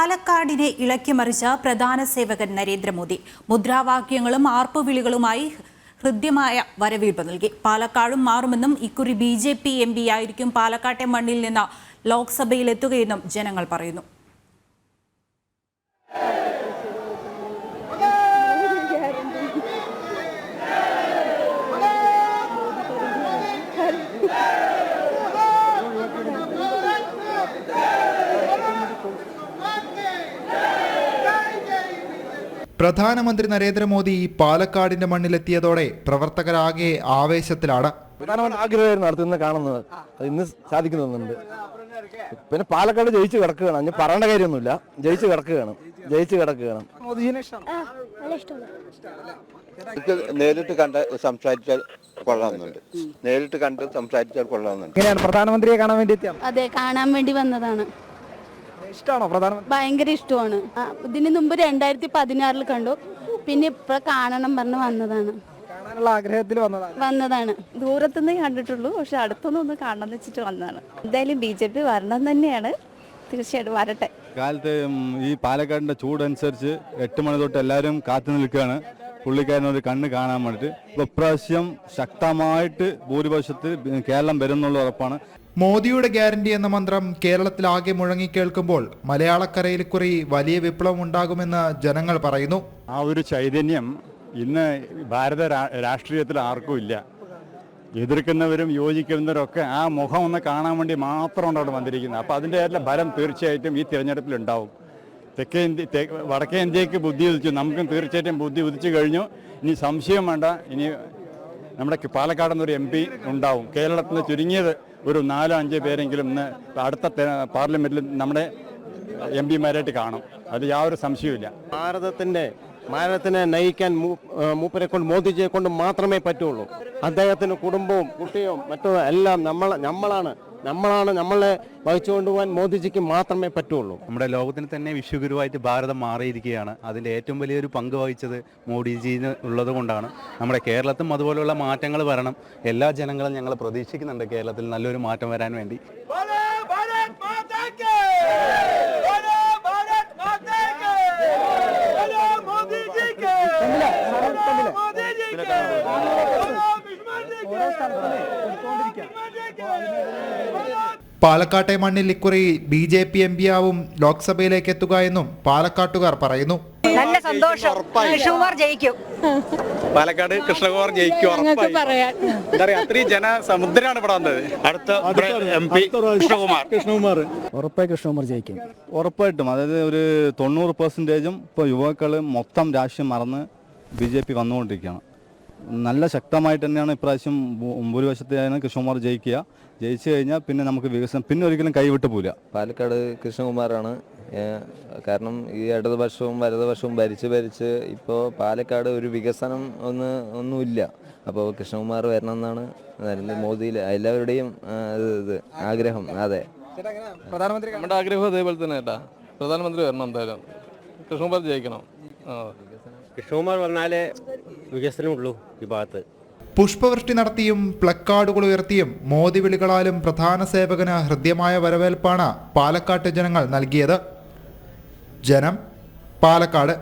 പാലക്കാടിനെ ഇളക്കിമറിച്ച പ്രധാന സേവകൻ നരേന്ദ്രമോദി മുദ്രാവാക്യങ്ങളും ആർപ്പുവിളികളുമായി ഹൃദ്യമായ വരവേൽപ്പ് നൽകി. പാലക്കാടും മാറുമെന്നും ഇക്കുറി BJP MP ആയിരിക്കും പാലക്കാട്ടെ മണ്ണിൽ നിന്ന് ലോക്സഭയിലെത്തുകയെന്നും ജനങ്ങൾ പറയുന്നു. പ്രധാനമന്ത്രി നരേന്ദ്രമോദി പാലക്കാടിന്റെ മണ്ണിലെത്തിയതോടെ പ്രവർത്തകരാകെ ആവേശത്തിലാണ്. പ്രധാനമന്ത്രി ആഗ്രഹമായിരുന്നു നടത്തുന്ന കാണുന്നത്, അത് ഇന്ന് സാധിക്കുന്നുണ്ട്. പിന്നെ പാലക്കാട് ജയിച്ചു കിടക്കുകയാണ്, ഞാൻ പറയേണ്ട കാര്യമൊന്നുമില്ല. ജയിച്ചു കിടക്കുകയാണ്. നേരിട്ട് കണ്ട് സംസാരിച്ചാൽ കൊള്ളാമെന്നുണ്ട്. എങ്ങനെയാണ് പ്രധാനമന്ത്രിയെ കാണാൻ വേണ്ടി എത്തിയാണ്? അതെ, കാണാൻ വേണ്ടി വന്നതാണ്. ഇഷ്ടമാണോ പ്രധാനമന്ത്രി? ഭയങ്കര ഇഷ്ടമാണ്. ഇതിന് മുമ്പ് 2016 കണ്ടു, പിന്നെ ഇപ്പൊ കാണണം പറഞ്ഞ് വന്നതാണ്. കാണാനുള്ള ആഗ്രഹത്തിൽ വന്നതാണ്. ദൂരത്തുനിന്ന് കണ്ടിട്ടുള്ളൂ, പക്ഷെ അടുത്തൊന്നും കാണണം വെച്ചിട്ട് വന്നതാണ്. എന്തായാലും BJP വരണം തന്നെയാണ്, തീർച്ചയായിട്ടും വരട്ടെ. കാലത്ത് ഈ പാലക്കാടിന്റെ ചൂടനുസരിച്ച് 8 മണി തൊട്ട് എല്ലാവരും കാത്തു നിൽക്കുകയാണ് പുള്ളിക്കാരനൊരു കണ്ണ് കാണാൻ വേണ്ടിയിട്ട്. ഇപ്രാവശ്യം ശക്തമായിട്ട് ഭൂരിപക്ഷത്തിൽ കേരളം വരുന്നുള്ള ഉറപ്പാണ്. മോദിയുടെ ഗ്യാരണ്ടി എന്ന മന്ത്രം കേരളത്തിലാകെ മുഴങ്ങിക്കേൾക്കുമ്പോൾ മലയാളക്കരയിൽ കുറി വലിയ വിപ്ലവം ഉണ്ടാകുമെന്ന് ജനങ്ങൾ പറയുന്നു. ആ ഒരു ചൈതന്യം ഇന്ന് ഭാരത രാഷ്ട്രീയത്തിൽ ആർക്കും ഇല്ല. എതിർക്കുന്നവരും യോജിക്കുന്നവരൊക്കെ ആ മുഖം ഒന്ന് കാണാൻ വേണ്ടി മാത്രമാണ് അവിടെ വന്നിരിക്കുന്നത്. അപ്പോൾ അതിൻ്റെ എല്ലാ ഫലം തീർച്ചയായിട്ടും ഈ തിരഞ്ഞെടുപ്പിൽ ഉണ്ടാവും. വടക്കേ ഇന്ത്യക്ക് ബുദ്ധി ഉദിച്ചു, നമുക്കും തീർച്ചയായിട്ടും ബുദ്ധി ഉദിച്ചു കഴിഞ്ഞു. ഇനി സംശയം വേണ്ട, ഇനി നമ്മുടെ പാലക്കാടെന്നൊരു MP ഉണ്ടാവും. കേരളത്തിൽ നിന്ന് ചുരുങ്ങിയത് ഒരു 4-5 പേരെങ്കിലും ഇന്ന് അടുത്ത പാർലമെന്റിൽ നമ്മുടെ MP മാരായിട്ട് കാണും. അത് യാതൊരു സംശയവുമില്ല. ഭാരതത്തിനെ നയിക്കാൻ മൂപ്പരെ കൊണ്ട്, മോദിജിയെ കൊണ്ട് മാത്രമേ പറ്റുള്ളൂ. അദ്ദേഹത്തിന് കുടുംബവും കുട്ടിയും മറ്റും എല്ലാം നമ്മളെ വഹിച്ചുകൊണ്ടുപോകാൻ മോദിജിക്ക് മാത്രമേ പറ്റുള്ളൂ. നമ്മുടെ ലോകത്തിന് തന്നെ വിശ്വഗുരുവായിട്ട് ഭാരതം മാറിയിരിക്കുകയാണ്. അതിൻ്റെ ഏറ്റവും വലിയൊരു പങ്ക് വഹിച്ചത് മോഡിജിന് ഉള്ളത് കൊണ്ടാണ്. നമ്മുടെ കേരളത്തിലും അതുപോലുള്ള മാറ്റങ്ങൾ വരണം. എല്ലാ ജനങ്ങളും ഞങ്ങൾ പ്രതീക്ഷിക്കുന്നുണ്ട് കേരളത്തിൽ നല്ലൊരു മാറ്റം വരാൻ വേണ്ടി. പാലക്കാട്ടെ മണ്ണിൽ ഇക്കുറി BJP MP ആവും ലോക്സഭയിലേക്ക് എത്തുക എന്നും പാലക്കാട്ടുകാർ പറയുന്നു. നല്ല സന്തോഷം. കൃഷ്ണകുമാർ ജയിക്കും. പാലക്കാട് കൃഷ്ണകുമാർ ജയിക്കും. അത്രയും ജനസമുദ്രമാണ് ഇവിടെ വന്നത്. അടുത്ത MP കൃഷ്ണകുമാർ. ഉറപ്പായി കൃഷ്ണകുമാർ ജയിക്കും. ഉറപ്പായിട്ടും. അതായത് ഒരു 90% ഇപ്പോൾ യുവാക്കൾ മൊത്തം രാഷ്ട്രീയം മറന്ന് BJP വന്നുകൊണ്ടിരിക്കുകയാണ്. നല്ല ശക്തമായിട്ട് തന്നെയാണ് ഇപ്രാവശ്യം ഭൂരിപക്ഷത്തെയാണ് കൃഷ്ണകുമാർ ജയിക്കുക. ജയിച്ചു കഴിഞ്ഞാൽ പിന്നെ നമുക്ക് വികസനം പിന്നെ ഒരിക്കലും കൈവിട്ട് പോവില്ല. പാലക്കാട് കൃഷ്ണകുമാറാണ്. കാരണം ഈ ഇടതുപക്ഷവും വലതുപക്ഷവും ഭരിച്ച് ഇപ്പോൾ പാലക്കാട് ഒരു വികസനം ഒന്നുമില്ല. അപ്പോൾ കൃഷ്ണകുമാർ വരണം എന്നാണ് നരേന്ദ്രമോദിയിൽ എല്ലാവരുടെയും ആഗ്രഹം. അതെ, പ്രധാനമന്ത്രി നമ്മുടെ ആഗ്രഹം അതേപോലെ തന്നെ കേട്ടാ. പ്രധാനമന്ത്രി വരണം, എന്തായാലും കൃഷ്ണകുമാർ ജയിക്കണം. കൃഷ്ണകുമാർ വന്നാലേ വികസനമുള്ളൂ ഈ ഭാഗത്ത്. പുഷ്പവൃഷ്ടി നടത്തിയും പ്ലക്കാർഡുകൾ ഉയർത്തിയും മോദി വിളികളാലും പ്രധാന സേവകന് ഹൃദ്യമായ വരവേൽപ്പാണ് പാലക്കാട്ട് ജനങ്ങൾ നൽകിയത്. ജനം, പാലക്കാട്.